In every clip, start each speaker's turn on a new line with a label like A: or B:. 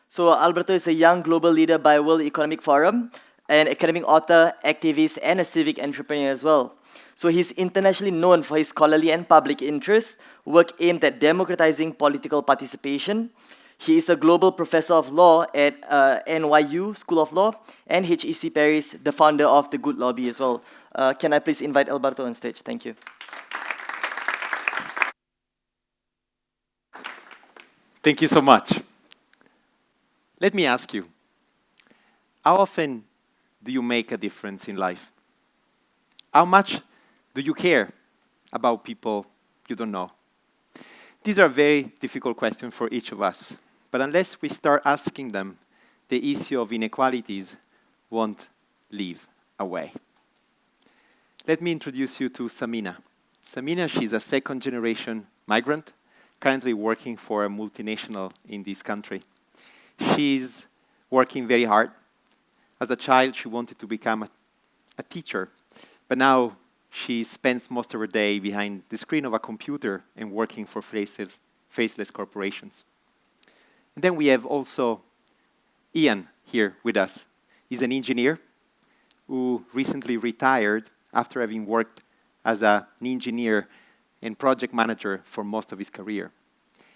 A: So Alberto is a young global leader by World Economic Forum, an academic author, activist, and a civic entrepreneur as well. So he's internationally known for his scholarly and public interest, work aimed at democratizing political participation. He is a global professor of law at NYU School of Law and HEC Paris, the founder of the Good Lobby as well. Can I please invite Alberto on stage? Thank you.
B: Thank you so much. Let me ask you, how often do you make a difference in life? How much do you care about people you don't know? These are very difficult questions for each of us, but unless we start asking them, the issue of inequalities won't leave away. Let me introduce you to Samina. Samina, she's a second-generation migrant, currently working for a multinational in this country. She's working very hard. As a child, she wanted to become a teacher, but now she spends most of her day behind the screen of a computer and working for faceless corporations. And then we have also Ian here with us. He's an engineer who recently retired after having worked as an engineer and project manager for most of his career.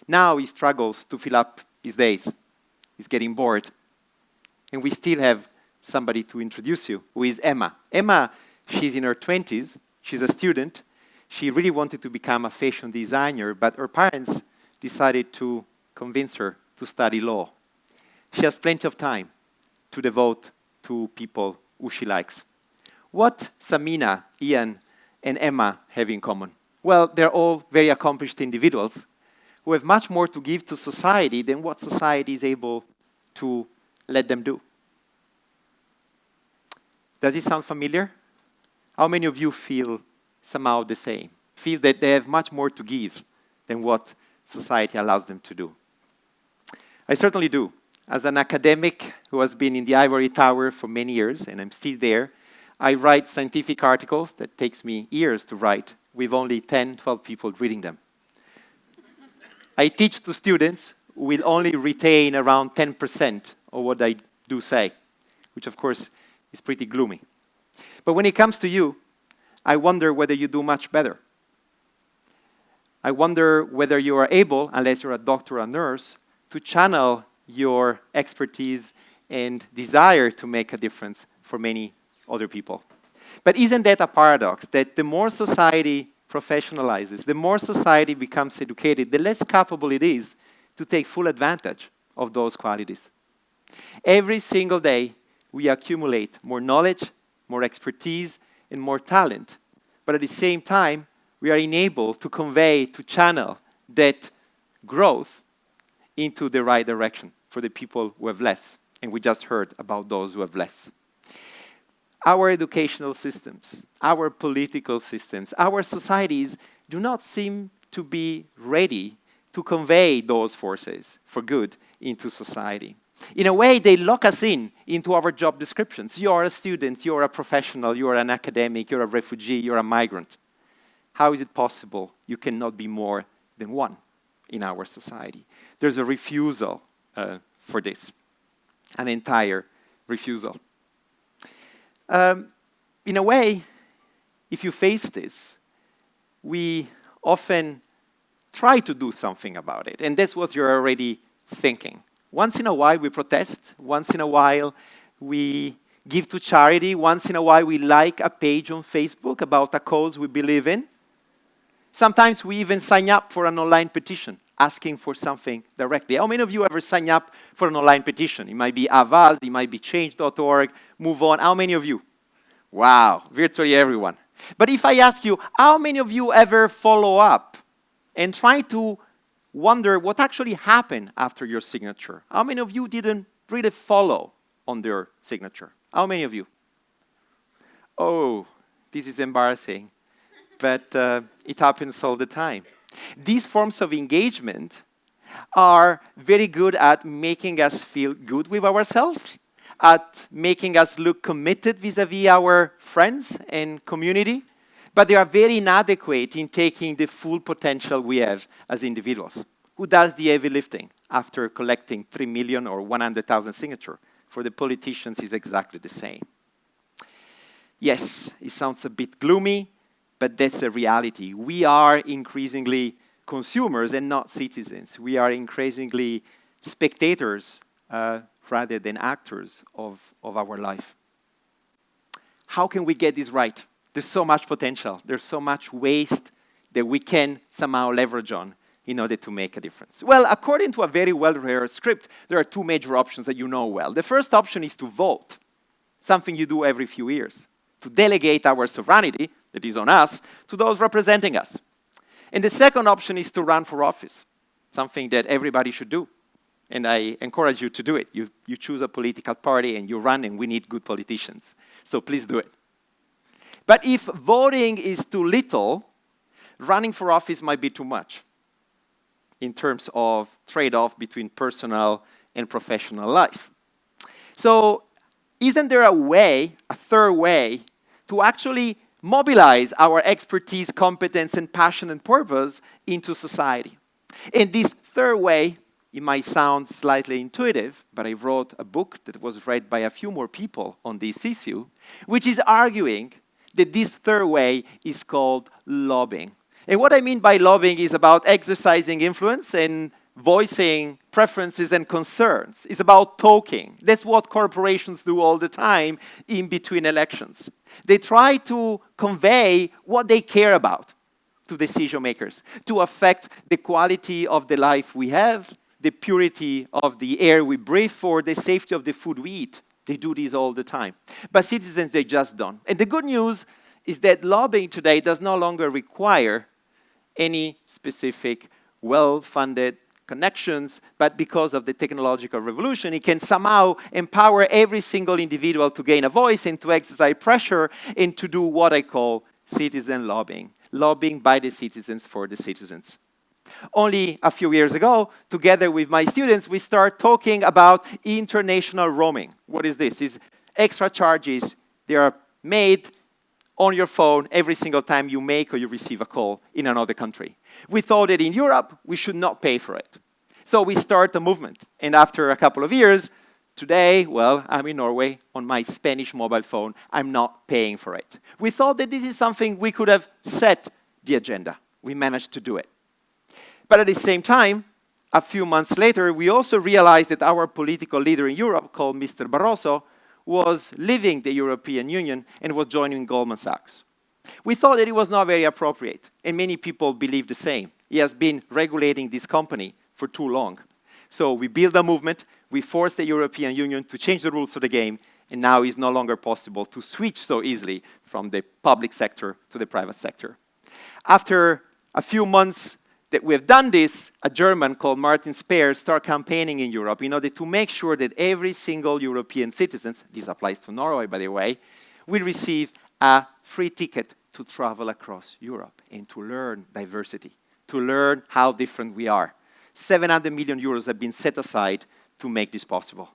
B: Now he struggles to fill up his days. He's getting bored. And we still have somebody to introduce you, who is Emma. Emma, she's in her 20s. She's a student. She really wanted to become a fashion designer, but her parents decided to convince her to study law. She has plenty of time to devote to people who she likes. What Samina, Ian, and Emma have in common? Well, they're all very accomplished individuals who have much more to give to society than what society is able to let them do. Does it sound familiar? How many of you feel somehow the same? Feel that they have much more to give than what society allows them to do? I certainly do. As an academic who has been in the ivory tower for many years, and I'm still there, I write scientific articles that takes me years to write with only 10, 12 people reading them. I teach to students who will only retain around 10% of what I do say, which of course is pretty gloomy. But when it comes to you, I wonder whether you do much better. I wonder whether you are able, unless you're a doctor or a nurse, to channel your expertise and desire to make a difference for many other people. But isn't that a paradox, that the more society professionalizes, the more society becomes educated, the less capable it is to take full advantage of those qualities? Every single day, we accumulate more knowledge, more expertise, and more talent. But at the same time, we are enabled to convey, to channel that growth into the right direction for the people who have less. And we just heard about those who have less. Our educational systems, our political systems, our societies do not seem to be ready to convey those forces for good into society. In a way, they lock us into our job descriptions. You are a student, you are a professional, you are an academic, you're a refugee, you're a migrant. How is it possible you cannot be more than one in our society? There's a refusal for this, an entire refusal. In a way, if you face this, we often try to do something about it, and that's what you're already thinking. Once in a while, we protest. Once in a while, we give to charity. Once in a while, we like a page on Facebook about a cause we believe in. Sometimes we even sign up for an online petition, asking for something directly. How many of you ever sign up for an online petition? It might be Avaz, it might be change.org, Move On. How many of you? Wow, virtually everyone. But if I ask you, how many of you ever follow up and try to wonder what actually happened after your signature? How many of you didn't really follow on their signature? How many of you? Oh, this is embarrassing, but it happens all the time. These forms of engagement are very good at making us feel good with ourselves, at making us look committed vis-à-vis our friends and community, but they are very inadequate in taking the full potential we have as individuals. Who does the heavy lifting after collecting 3 million or 100,000 signatures? For the politicians, it's exactly the same. Yes, it sounds a bit gloomy, but that's a reality. We are increasingly consumers and not citizens. We are increasingly spectators rather than actors of our life. How can we get this right? There's so much potential. There's so much waste that we can somehow leverage on in order to make a difference. Well, according to a very well-rehearsed script, there are two major options that you know well. The first option is to vote, something you do every few years, to delegate our sovereignty, that is on us, to those representing us. And the second option is to run for office, something that everybody should do. And I encourage you to do it. You choose a political party and you run, and we need good politicians. So please do it. But if voting is too little, running for office might be too much in terms of trade-off between personal and professional life. So isn't there a way, a third way, to actually mobilize our expertise, competence, and passion and purpose into society? And this third way, it might sound slightly intuitive, but I wrote a book that was read by a few more people on this issue, which is arguing that this third way is called lobbying. And what I mean by lobbying is about exercising influence and voicing preferences and concerns. It's about talking. That's what corporations do all the time in between elections. They try to convey what they care about to decision makers, to affect the quality of the life we have, the purity of the air we breathe, for the safety of the food we eat. They do this all the time. But citizens, they just don't. And the good news is that lobbying today does no longer require any specific well-funded connections, but because of the technological revolution, it can somehow empower every single individual to gain a voice and to exercise pressure and to do what I call citizen lobbying. Lobbying by the citizens for the citizens. Only a few years ago, together with my students, we start talking about international roaming. What is this? It's extra charges. They are made on your phone every single time you make or you receive a call in another country. We thought that in Europe, we should not pay for it. So we start a movement. And after a couple of years, today, well, I'm in Norway on my Spanish mobile phone. I'm not paying for it. We thought that this is something we could have set the agenda. We managed to do it. But at the same time, a few months later, we also realized that our political leader in Europe, called Mr. Barroso, was leaving the European Union and was joining Goldman Sachs. We thought that it was not very appropriate, and many people believe the same. He has been regulating this company for too long. So we built a movement, we forced the European Union to change the rules of the game, and now it's no longer possible to switch so easily from the public sector to the private sector. After a few months that we have done this, a German called Martin Speer started campaigning in Europe in order to make sure that every single European citizen, this applies to Norway, by the way, will receive a free ticket to travel across Europe and to learn diversity, to learn how different we are. 700 million euros have been set aside to make this possible.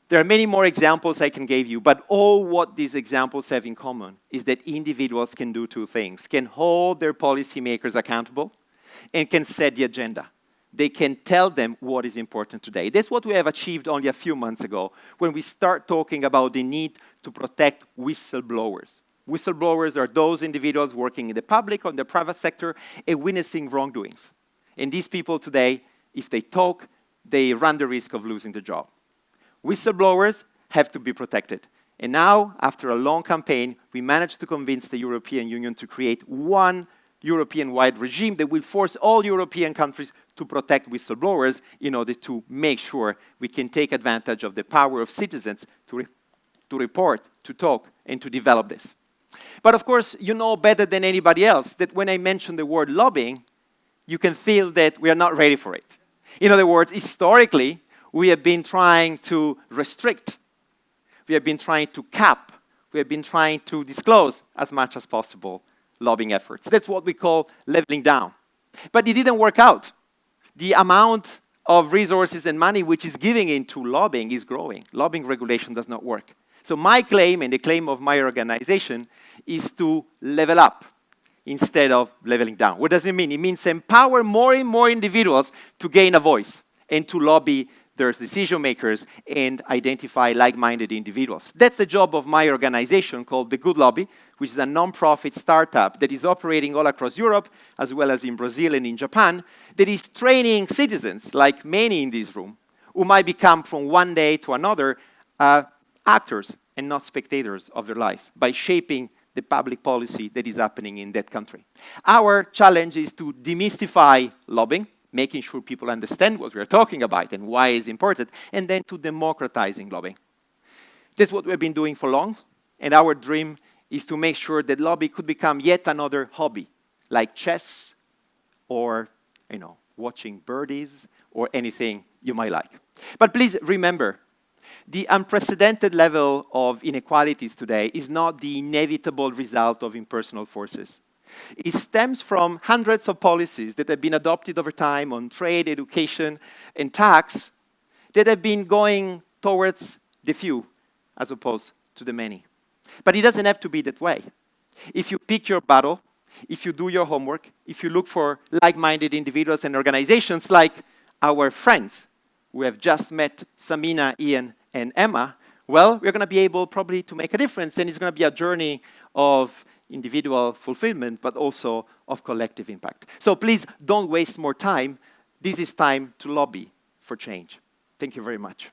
B: There are many more examples I can give you, but all what these examples have in common is that individuals can do two things: can hold their policymakers accountable and can set the agenda. They can tell them what is important today. That's what we have achieved only a few months ago when we start talking about the need to protect whistleblowers. Whistleblowers are those individuals working in the public or in the private sector and witnessing wrongdoings. And these people today, if they talk, they run the risk of losing their job. Whistleblowers have to be protected. And now, after a long campaign, we managed to convince the European Union to create one European-wide regime that will force all European countries to protect whistleblowers in order to make sure we can take advantage of the power of citizens to report, to talk, and to develop this. But of course, you know better than anybody else that when I mention the word lobbying, you can feel that we are not ready for it. In other words, historically, we have been trying to restrict, we have been trying to cap, we have been trying to disclose as much as possible lobbying efforts. That's what we call leveling down. But it didn't work out. The amount of resources and money which is giving into lobbying is growing. Lobbying regulation does not work. So my claim, and the claim of my organization, is to level up. instead of leveling down. What does it mean? It means empower more and more individuals to gain a voice and to lobby their decision makers and identify like-minded individuals. That's the job of my organization called The Good Lobby, which is a non-profit startup that is operating all across Europe, as well as in Brazil and in Japan, that is training citizens, like many in this room, who might become from one day to another actors and not spectators of their life by shaping the public policy that is happening in that country. Our challenge is to demystify lobbying, making sure people understand what we're talking about and why it's important, and then to democratizing lobbying. That's what we've been doing for long, and our dream is to make sure that lobby could become yet another hobby, like chess or, watching birdies or anything you might like. But please remember, the unprecedented level of inequalities today is not the inevitable result of impersonal forces. It stems from hundreds of policies that have been adopted over time on trade, education, and tax that have been going towards the few as opposed to the many. But it doesn't have to be that way. If you pick your battle, if you do your homework, if you look for like-minded individuals and organizations like our friends who have just met, Samina, Ian, and Emma, well, we're going to be able probably to make a difference, and it's going to be a journey of individual fulfillment, but also of collective impact. So please don't waste more time. This is time to lobby for change. Thank you very much.